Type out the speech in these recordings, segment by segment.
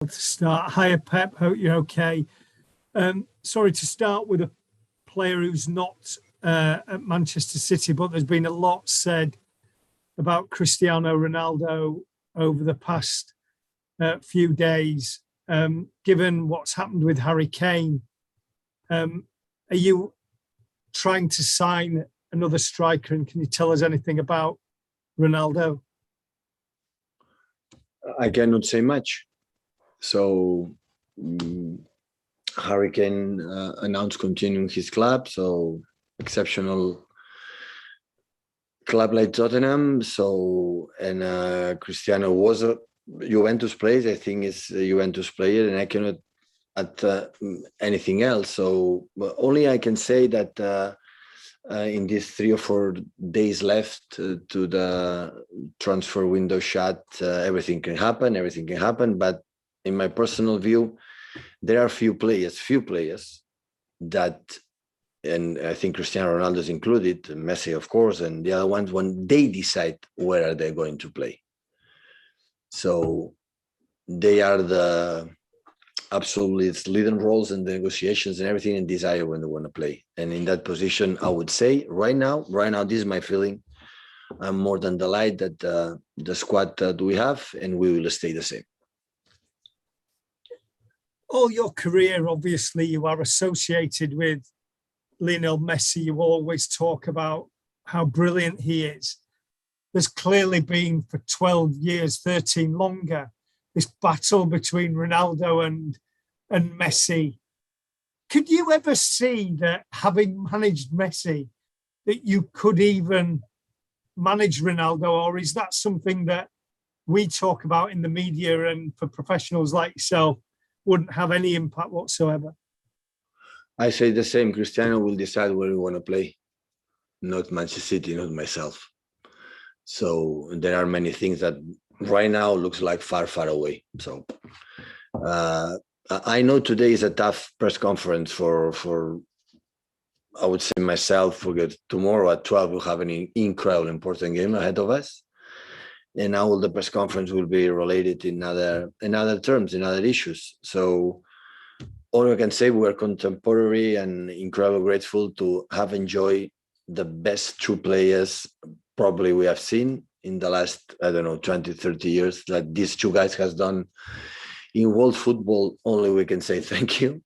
To start. Hiya, Pep. Hope you're okay. Sorry to start with a player who's not at Manchester City, but there's been a lot said about Cristiano Ronaldo over the past few days. Given what's happened with Harry Kane, are you trying to sign another striker? And can you tell us anything about Ronaldo? I cannot say much. So Harry Kane announced continuing his club, so exceptional club like Tottenham. So, and Cristiano was a Juventus player. I think it's a Juventus player, and I cannot add anything else. So only I can say that in these 3 or 4 days left to the transfer window shut, everything can happen. But in my personal view, there are few players that, and I think Cristiano Ronaldo is included, Messi, of course, and the other ones, when they decide where are they going to play. So they are the absolutely leading roles in the negotiations and everything, and desire when they want to play. And in that position, I would say right now, this is my feeling. I'm more than delighted that the squad that we have, and we will stay the same. All your career, obviously, you are associated with Lionel Messi. You always talk about how brilliant he is. There's clearly been for 12 years, 13 longer, this battle between Ronaldo and Messi. Could you ever see that, having managed Messi, that you could even manage Ronaldo? Or is that something that we talk about in the media and for professionals like yourself wouldn't have any impact whatsoever? I say the same. Cristiano will decide where we want to play, not Manchester City, not myself. So there are many things that right now looks like far, far away. So I know today is a tough press conference for I would say myself, because tomorrow at 12 we'll have an incredible important game ahead of us. And now the press conference will be related in other terms, in other issues. So all I can say, we're contemporary and incredibly grateful to have enjoyed the best 2 players probably we have seen in the last, 20, 30 years that these 2 guys has done in world football. Only we can say thank you.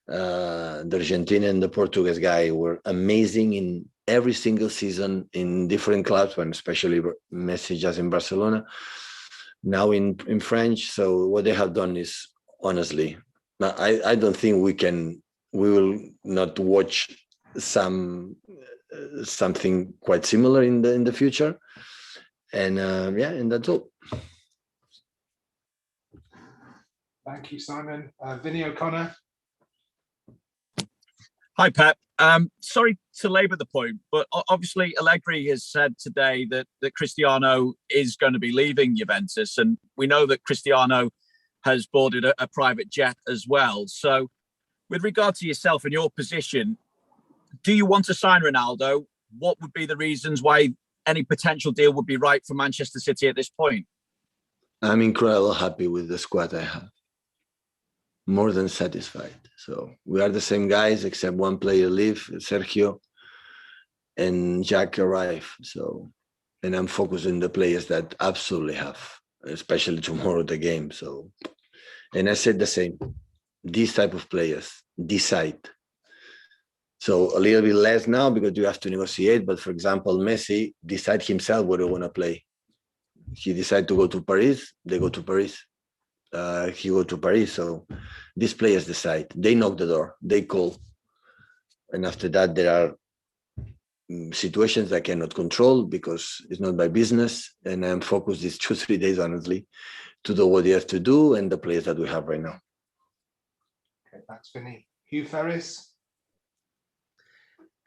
The Argentine and the Portuguese guy were amazing in every single season in different clubs, but especially Messi just in Barcelona, now in French. So what they have done is, honestly, I don't think we will not watch something quite similar in the future. And and that's all. Thank you, Simon. Vinny O'Connor. Hi, Pep. Sorry to labour the point, but obviously Allegri has said today that Cristiano is going to be leaving Juventus, and we know that Cristiano has boarded a private jet as well. So with regard to yourself and your position, do you want to sign Ronaldo? What would be the reasons why any potential deal would be right for Manchester City at this point? I'm incredibly happy with the squad I have. More than satisfied. So we are the same guys, except one player leave, Sergio, and Jack arrive. So, and I'm focused on the players that absolutely have, especially tomorrow the game. So, and I said the same. These type of players decide. So a little bit less now because you have to negotiate. But for example, Messi decide himself where he want to play. He decide to go to Paris. They go to Paris. He go to Paris. So these players decide. They knock the door. They call. And after that, there are situations I cannot control because it's not my business. And I'm focused these 2-3 days, honestly, to do what they have to do and the players that we have right now. Okay, thanks, Vinny. Hugh Ferris.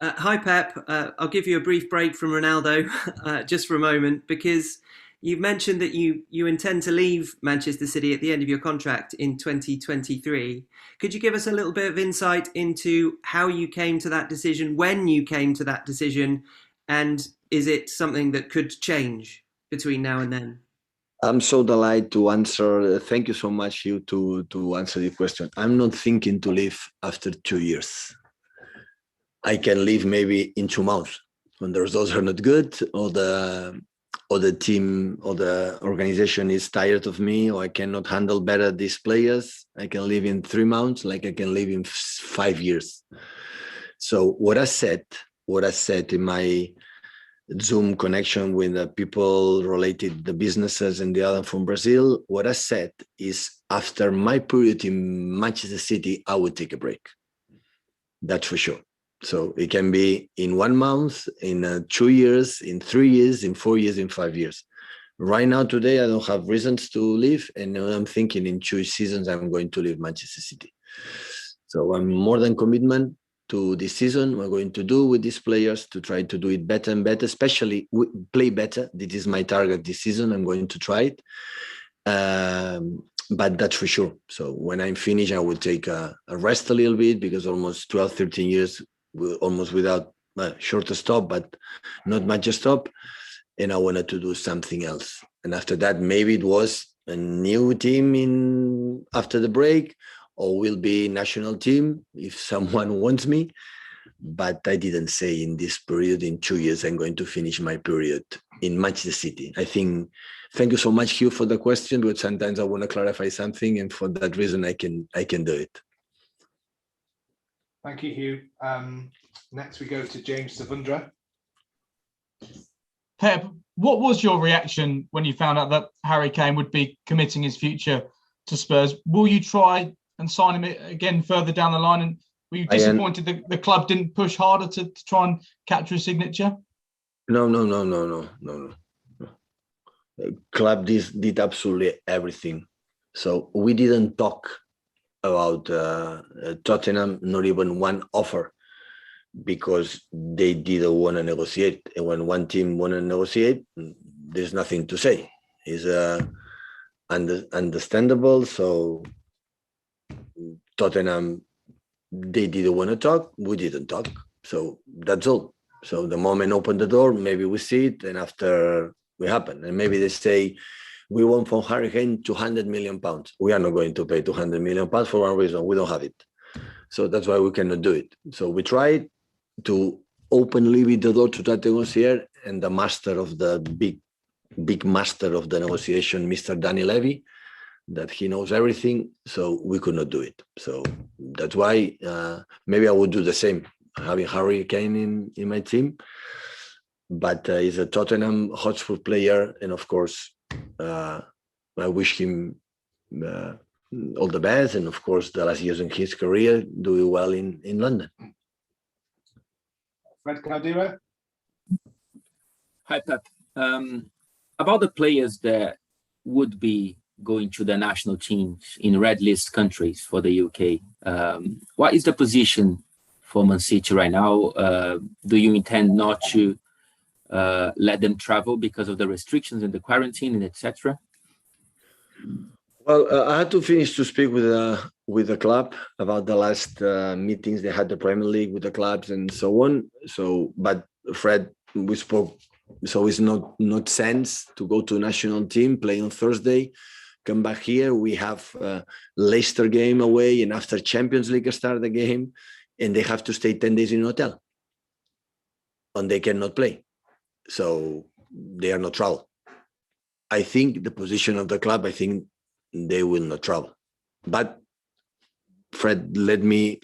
Hi, Pep. I'll give you a brief break from Ronaldo just for a moment, because you've mentioned that you intend to leave Manchester City at the end of your contract in 2023. Could you give us a little bit of insight into how you came to that decision, when you came to that decision, and is it something that could change between now and then? I'm so delighted to answer. Thank you so much, Hugh, to answer the question. I'm not thinking to leave after 2 years. I can leave maybe in 2 months when the results are not good, or the team or the organization is tired of me, or I cannot handle better these players. I can leave in 3 months, like I can leave in 5 years. So what I said in my Zoom connection with the people related, the businesses and the other from Brazil, what I said is after my period in Manchester City, I would take a break. That's for sure. So it can be in 1 month, in 2 years, in 3 years, in 4 years, in 5 years. Right now, today, I don't have reasons to leave. And I'm thinking in 2 seasons, I'm going to leave Manchester City. So I'm more than commitment to this season. We're going to do with these players to try to do it better and better, especially play better. This is my target this season. I'm going to try it. But that's for sure. So when I'm finished, I will take a rest a little bit, because almost 12, 13 years, almost without short stop, but not much stop. And I wanted to do something else. And after that, maybe it was a new team after the break, or will be national team if someone wants me. But I didn't say in this period, in 2 years, I'm going to finish my period in Manchester City. I think, thank you so much, Hugh, for the question, but sometimes I want to clarify something, and for that reason, I can do it. Thank you, Hugh. Next, we go to James Savundra. Pep, what was your reaction when you found out that Harry Kane would be committing his future to Spurs? Will you try and sign him again further down the line? And were you disappointed that the club didn't push harder to try and capture a signature? No. The club did absolutely everything. So we didn't talk about Tottenham, not even one offer, because they didn't want to negotiate. And when one team want to negotiate, there's nothing to say. It's understandable. So Tottenham, they didn't want to talk. We didn't talk. So that's all. So the moment open the door, maybe we see it, and after we happen. And maybe they say, we want from Harry Kane 200 million pounds. We are not going to pay 200 million pounds for one reason. We don't have it. So that's why we cannot do it. So we tried to openly leave the door to that negotiator, and the master of the big master of the negotiation, Mr. Danny Levy, that he knows everything. So we could not do it. So that's why maybe I would do the same, having Harry Kane in my team. But he's a Tottenham Hotspur player, and of course, I wish him all the best, and of course, the last years in his career, doing well in London. Fred Caldera. Hi, Pep. About the players that would be going to the national teams in red list countries for the UK, what is the position for Man City right now? Do you intend not to let them travel because of the restrictions and the quarantine and etc.? Well, I had to finish to speak with the club about the last meetings they had, the Premier League with the clubs and so on. So, but Fred, we spoke. So it's not sense to go to national team, play on Thursday, come back here. We have Leicester game away, and after Champions League start the game, and they have to stay 10 days in a hotel, and they cannot play. So they are not travel. I think the position of the club, I think they will not travel. But Fred, let me,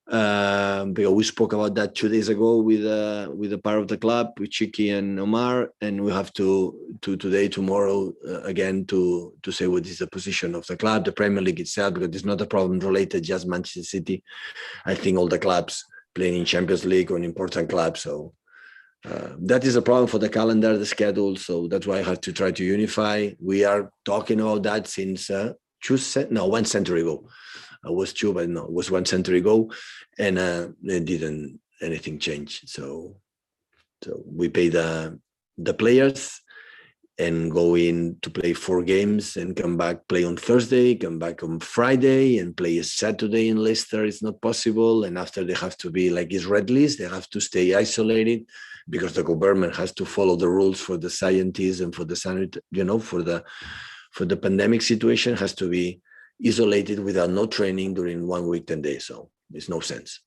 because we spoke about that 2 days ago with a part of the club, with Chiki and Omar, and we have to today, tomorrow, again, to say what is the position of the club, the Premier League itself, because it's not a problem related just Manchester City. I think all the clubs playing in Champions League or in important clubs, so that is a problem for the calendar, the schedule. So that's why I have to try to unify. We are talking about that since 1 century ago. I was 2, but no, it was 1 century ago, and it didn't anything change. So we pay the players and go in to play 4 games and come back, play on Thursday, come back on Friday, and play a Saturday in Leicester. It's not possible. And after they have to be like it's red list, they have to stay isolated. because the government has to follow the rules for the scientists and for the sanitary, for the pandemic situation, has to be isolated without no training during 1 week, 10 days. So it's no sense.